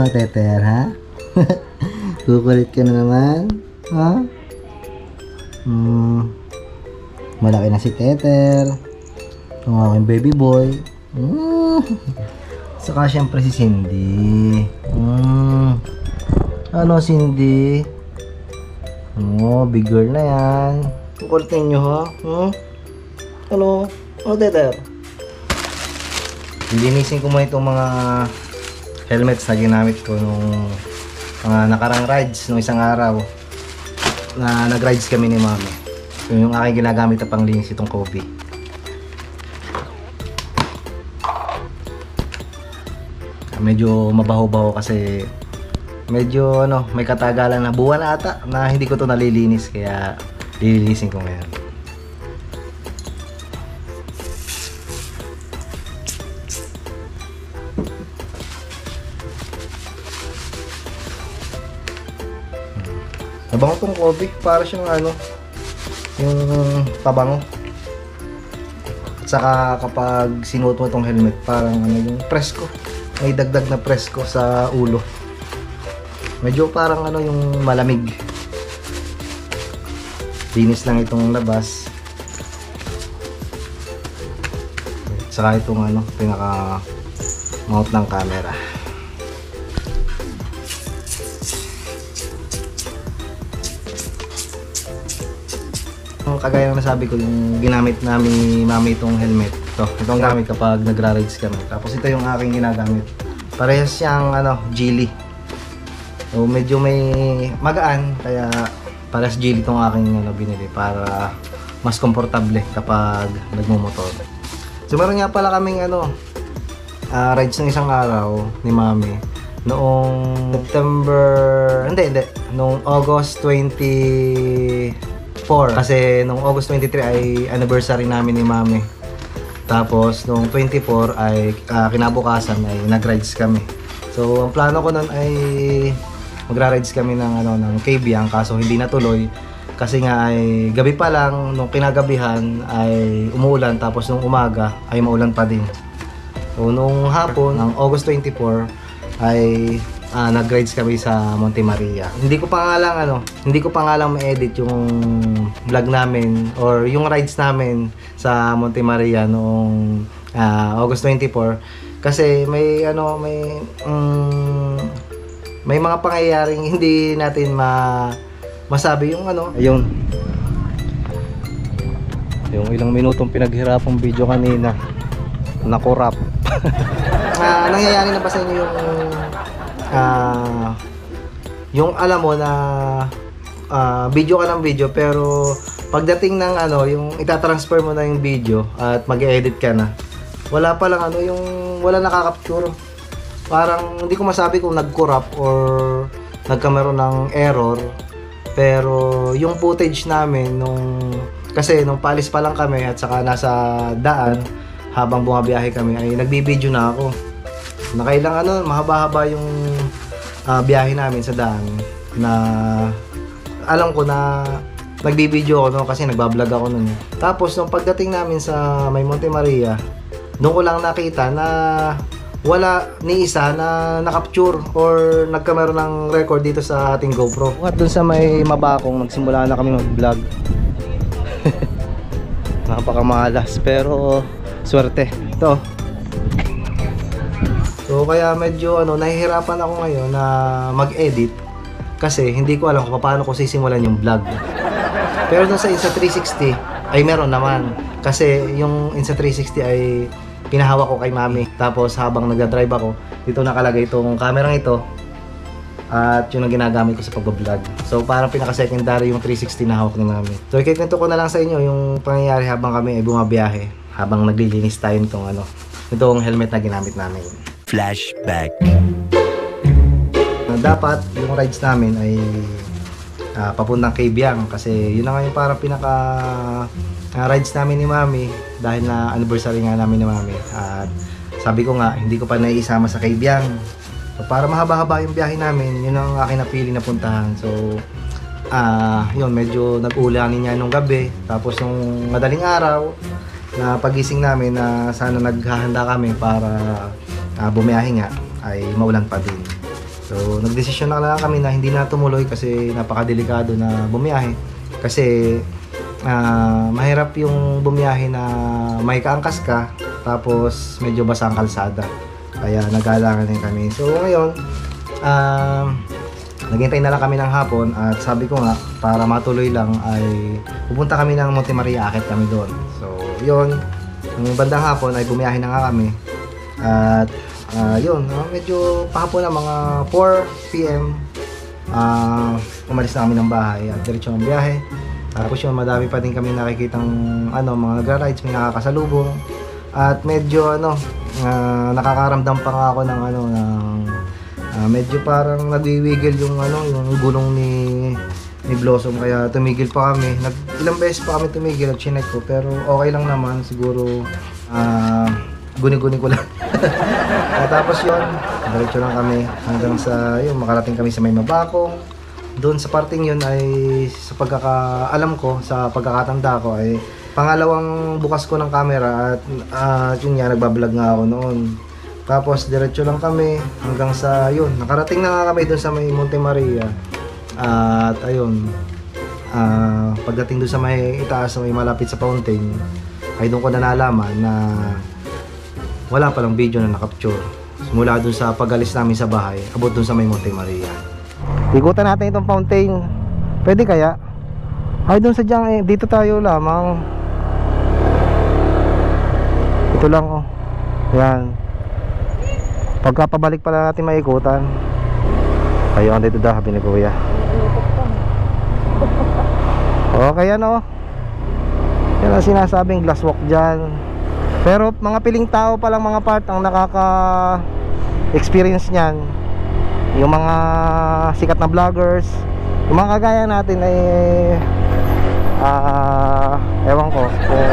Ano, Teter, ha? Kukulit ka na naman? Ha? Malaki na si Teter. Ang aking baby boy. Saka siyempre si Cindy. Ano, Cindy? Oh, big girl na yan. Kukulit ninyo, ha? Ano? Ano, Teter? Linisin ko muna itong mga helmets na ginamit ko nung mga nakarang rides nung isang araw na nag-rides kami ni Mami. So, yung aking ginagamit na panglinis itong Kobe. Medyo mabaho-baho kasi medyo ano, may katagalan na buwan ata na hindi ko to nalilinis, kaya lilinisin ko ngayon. Nabango tong Kobe, para siyang ano, yung pabango. At saka kapag sinuot mo tong helmet, parang ano, yung presko. May dagdag na presko sa ulo. Medyo parang ano, yung malamig. Linis lang itong labas. At saka itong ano, pinaka mount ng camera. Kagaya ng nasabi ko, yung ginamit namin ni Mami itong helmet. Itong gamit kapag nagra-rides kami. Tapos ito yung aking ginagamit. Parehas siyang ano, Geely. So medyo may magaan, kaya parehas Geely itong aking ano, binili para mas komportable kapag nagmumotor. So meron nga pala kaming ano, rides ng isang araw ni Mami noong noong August 24. Kasi nung August 23 ay anniversary namin ni Mami. Tapos nung 24 ay kinabukasan ay nag-rides kami. So ang plano ko nun ay magra-rides kami ng ano, ng Kabyang, kaso hindi natuloy kasi nga ay gabi pa lang, nung kinagabihan ay umuulan, tapos nung umaga ay maulan pa din. So nung hapon ng August 24 ay nag-rides kami sa Monte Maria. Hindi ko pa nga lang ma-edit yung vlog namin or yung rides namin sa Monte Maria noong August 24 kasi may may mga pangyayaring hindi natin masabi yung ano. Ayun. Yung ilang minutong pinaghirapang video kanina, nakurap. Nangyayari na ba sa inyo yung alam mo na video ka ng video, pero pagdating ng ano, yung itatransfer mo na yung video at mag-edit ka na, wala pa lang ano, yung wala nakaka-capture. Parang hindi ko masabi kung nag-corrupt or nagkameron ng error, pero yung footage namin kasi nung paalis pa lang kami at saka nasa daan habang bumabiyahe kami ay nagbibideo na ako. Nakailang ano, mahaba-haba yung biyahe namin sa daan na alam ko na nagbibideo ako, no, kasi nagbablog ako nun. Tapos nung pagdating namin sa may Monte Maria, doon ko lang nakita na wala ni isa na nakapture or nagkameron ng record dito sa ating GoPro. At doon sa may Mabakong, nagsimula na kami mag-vlog. Napakamalas pero swerte. Ito. So kaya medyo ano, nahihirapan ako ngayon na mag-edit kasi hindi ko alam kung paano ko sisimulan yung vlog. Pero dun sa Insta360 ay meron naman, kasi yung Insta360 ay pinahawak ko kay Mami. Tapos habang nagda-drive ako, dito nakalagay itong kamerang ito at yun ang ginagamit ko sa pag-vlog. So parang pinaka-secondary yung 360 na hawak ni Mami. So ikikwento ko na lang sa inyo yung pangyayari habang kami ay bumabiyahe, habang naglilinis tayo itong helmet na ginamit namin. Flashback. Dapat yung rides namin ay papuntang Kabyang, kasi yun na nga yung parang pinaka rides namin ni Mami dahil na anniversary nga namin ni Mami. At sabi ko nga, hindi ko pa naiisama sa Kabyang. So para mahaba-haba yung biyahe namin, yun ang aking napili na puntahan. So yun, medyo nag-ulanin niya nung gabi. Tapos nung madaling araw na pagising namin na sana naghahanda kami para bumiyahe nga, ay maulan pa din. So nagdesisyon na lang kami na hindi na tumuloy kasi napakadelikado na bumiyahe. Kasi mahirap yung bumiyahe na may kaangkas ka tapos medyo basa ang kalsada. Kaya nag-aalangan din kami. So ngayon, naghintay na lang kami ng hapon at sabi ko nga, para matuloy lang ay pupunta kami ng Monte Maria, akit kami doon. So yun, ng bandang hapon ay bumiyahe na nga kami. At yun, medyo pahapon na, mga 4 PM umalis na kami ng bahay at diretso ng biyahe. Tapos yun, madami pa din kami nakikitang mga nagra-rides, may nakakasalubong. At medyo nakakaramdam pa nga ako ng medyo parang nagwiwiggle yung gulong ni Blossom, kaya tumigil pa kami. Ilang beses pa kami tumigil at chinek ko, pero okay lang naman, siguro guni-guni ko lang. Tapos yun, diretso lang kami hanggang sa yun, makarating kami sa may Mabakong. Doon sa parting yun ay sa pagkakaalam ko, sa pagkakatanda ko ay pangalawang bukas ko ng camera at yun nga, nagbablog nga ako noon. Tapos diretso lang kami hanggang sa yun, nakarating na nga kami doon sa may Monte Maria. At ayun, pagdating doon sa may itaas, sa may malapit sa fountain, ay doon ko na nalaman na wala palang video na nakapture. Mula doon sa pag-alis namin sa bahay, abot doon sa may Monte Maria. Ikutan natin itong fountain. Pwede kaya? Ay doon sa dyan, dito tayo lamang. Ito lang oh. Yan. Pagkapabalik pala natin maikutan. Ayun, dito daw sabi ni Kuya. Okay yan oh. Yan ang sinasabing glass walk dyan. Pero mga piling tao pa lang mga part ang nakaka-experience niyan. Yung mga sikat na vloggers, yung mga kagaya natin ay ewan ko kung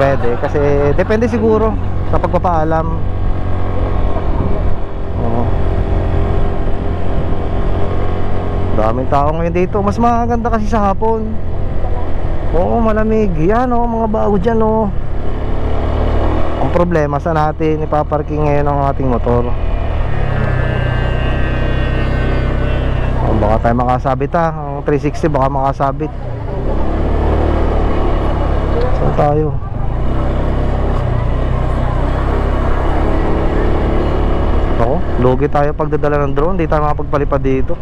pwede, kasi depende siguro sa pagpapaalam. Daming tao ngayon dito, mas maganda kasi sa hapon. Oo, malamig. Yan oh, mga bago dyan oh. Ang problema, sa natin ipaparking ngayon ang ating motor? Baka tayo makasabit ang 360 baka makasabit. Saan tayo? Ako, lugi tayo pagdadala ng drone, hindi tayo makapagpalipad dito.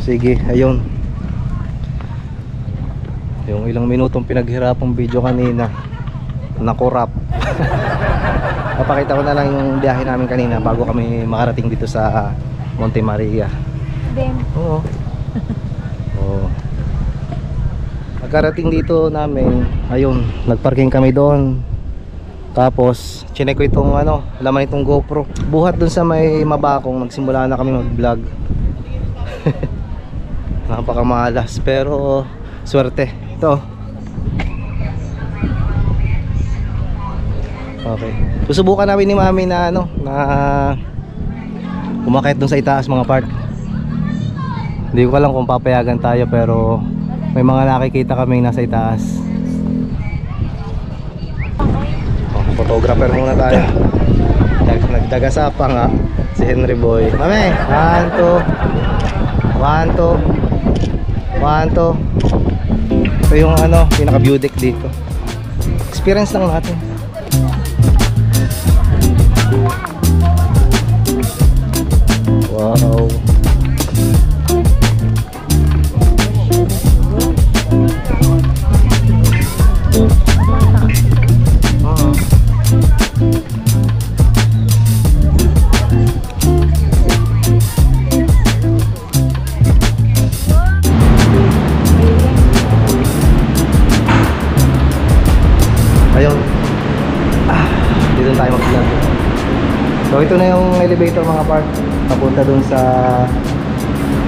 Sige, ayun. Yung ilang minutong pinaghirapang video kanina, nakurap. Papakita ko na lang yung biyahe namin kanina bago kami makarating dito sa Monte Maria. Oo. Oo. Pagkarating dito namin, ayun, nagparking kami doon. Tapos, chinek ko itong laman itong GoPro. Buhat doon sa may Mabakong, nagsimula na kami mag-vlog. Napakamalas, pero swerte. Ito. Okay. Susubukan namin ni Mami na na umakyat dun sa itaas mga part. Hindi ko alam kung papayagan tayo, pero may mga nakikita kaming nasa itaas. Photographer muna tayo. Nagdagasapa nga si Henry Boy. Mami, 1, 2 Ito yung pinaka-view deck dito. Experience lang natin. Wow. Ayun. Dito tayo mag-vlog. So ito na yung elevator mga part, papunta dun sa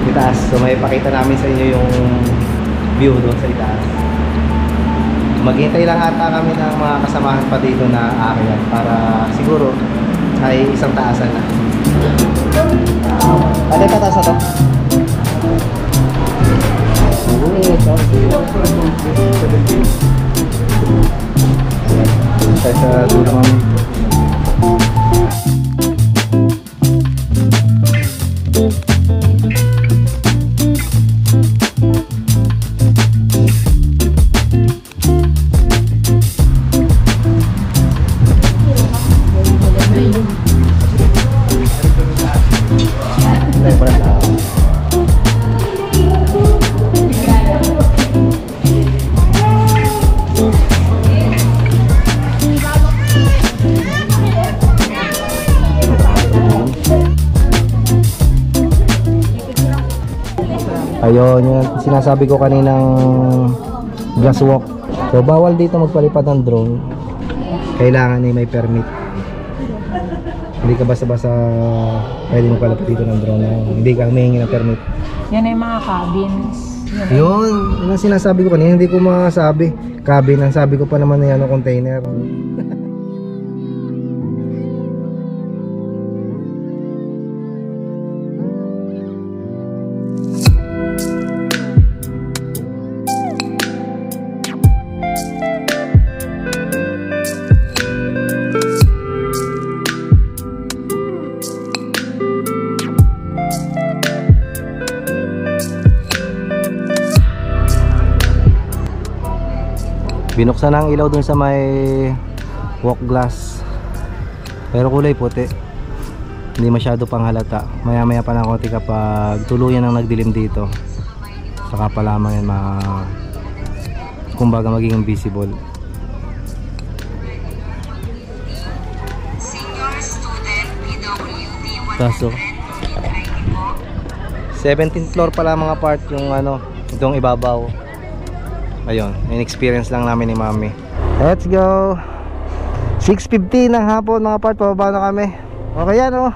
itaas. So may pakita namin sa inyo yung view dun sa itaas. Maghintay lang ata kami ng mga kasamahan pa dito na aakyat para siguro ay isang taasan na. Ano yung pataas na to? tayo sa dulo mami. Ayun, yung sinasabi ko kaninang glass walk. So bawal dito magpalipad ng drone. Kailangan ay may permit. Hindi ka basta-basta pwede magpalipad dito ng drone. Hindi ka humihingi ng permit. Yan ay mga cabins. Yun ang sinasabi ko kanina. Hindi ko masabi cabin. Ang sabi ko pa naman na yan, container. Binuksan ang ilaw dun sa may walk glass, pero kulay puti, hindi masyado pang halata. Maya maya pa ng konti kapag tuluyan ang nagdilim dito, saka pa lamang yan kumbaga magiging visible. Taso 17th floor pala mga part yung itong ibabaw. Ayun, in-experience lang namin ni Mami. Let's go. 6:15 ng hapon mga part, pababa na kami. Okay yan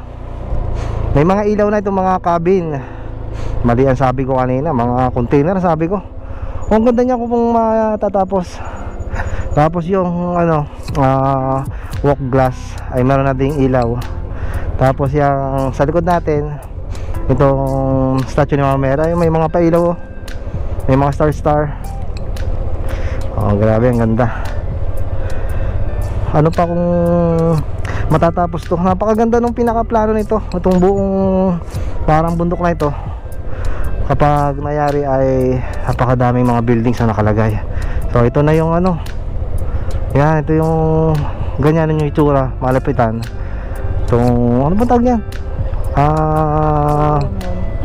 may mga ilaw na itong mga cabin. Mali ang sabi ko kanina, mga container sabi ko. Ang ganda niya kung matatapos. Tapos yung walk glass ay meron na ding ilaw. Tapos yung sa likod natin, itong statue ni Mama Mera, may mga pailaw. May mga star. Oh, grabe, ang ganda. Ano pa kung matatapos to? Napakaganda nung pinakaplano nito. Itong buong parang bundok na ito. Kapag nangyari ay napakadaming mga buildings na nakalagay. So ito na yung yan, ito yung ganyan yung itsura, malapitan. Itong, ano ba tawag yan?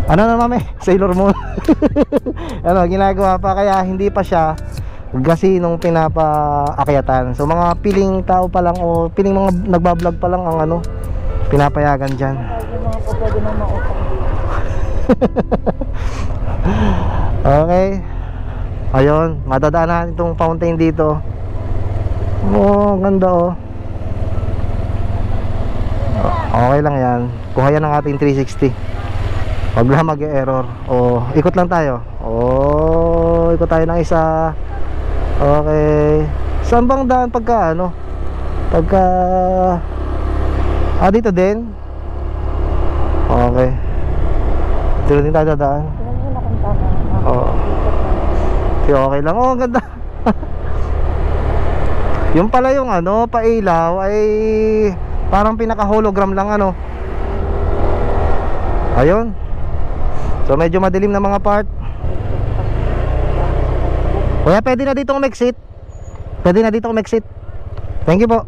Ano na Mami? Sailor Moon. Ginagawa pa, kaya hindi pa siya kasi nung pinapaakyatan. So mga piling tao pa lang o piling mga nagbablog pa lang ang pinapayagan dyan. Okay. Ayun, madadaanan itong fountain dito. Oh, ganda Okay lang yan. Kuha yan ng ating 360. Wag lang mag-error. Ikot lang tayo. Ikot tayo ng isa. Okay. Saan bang daan pagka dito din? Okay. Dito din tayo daan. Okay lang. Ang ganda. Yung pala yung pailaw ay parang pinaka hologram lang Ayun. So medyo madilim na mga part. Kuya, pwede na dito mag-exit. Thank you po.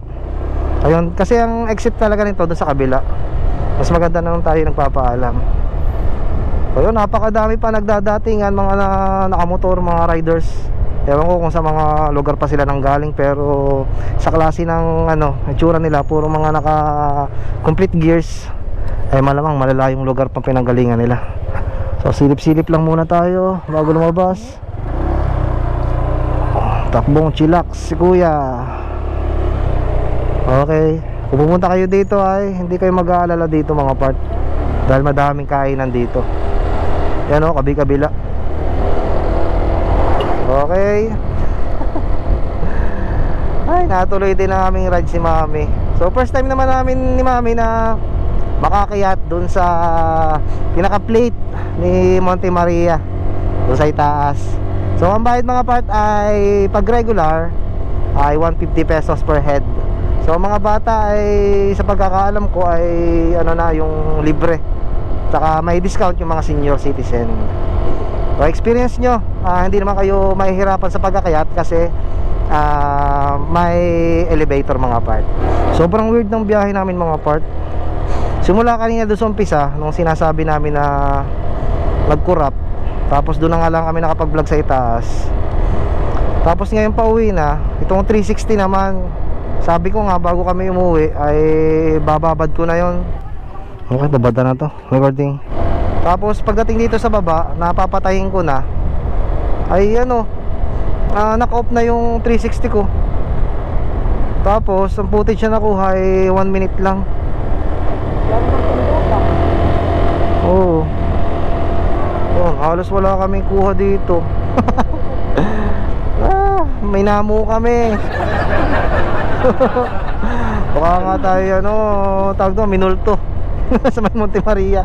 Ayun, kasi ang exit talaga nito doon sa kabila. Mas maganda na nung tayo nagpapaalam. Ayun, napakadami pa nagdadatingan, mga nakamotor, mga riders. Ewan ko kung sa mga lugar pa sila nanggaling, pero sa klase ng itsura nila, puro mga naka complete gears, ay malamang malalayong lugar pang pinanggalingan nila. So silip-silip lang muna tayo bago lumabas. Takbong chillax si kuya. Okay, kung pupunta kayo dito ay hindi kayo mag-aalala dito mga part, dahil madaming kainan dito. Yan kabi-kabila. Okay. Ay, natuloy din ang aming ride si Mami. So first time naman namin ni Mami na makakayat dun sa pinaka-plate ni Monte Maria, dun sa itaas. So ang bayad mga part ay pag regular ay 150 pesos per head. So mga bata ay sa pagkakaalam ko ay ano na yung libre. Saka may discount yung mga senior citizen. So experience nyo, hindi naman kayo mahihirapan sa pagkakayat kasi may elevator mga part. Sobrang weird ng biyahe namin mga part. Simula kanina doon sa umpisa, nung sinasabi namin na nag-corrupt, tapos doon na nga lang kami nakapag-vlog sa itaas. Tapos ngayon pa uwi na, itong 360 naman, sabi ko nga bago kami umuwi ay bababad ko na yon. Okay, babada na to, recording. Tapos pagdating dito sa baba, napapatayin ko na, ay ano, naka-off na yung 360 ko. Tapos ang footage na nakuha ay 1 minute lang. Oo. Halos wala kaming kuha dito. May namo kami. Baka nga tayo ano, tawag doon, minulto sa may Monte Maria.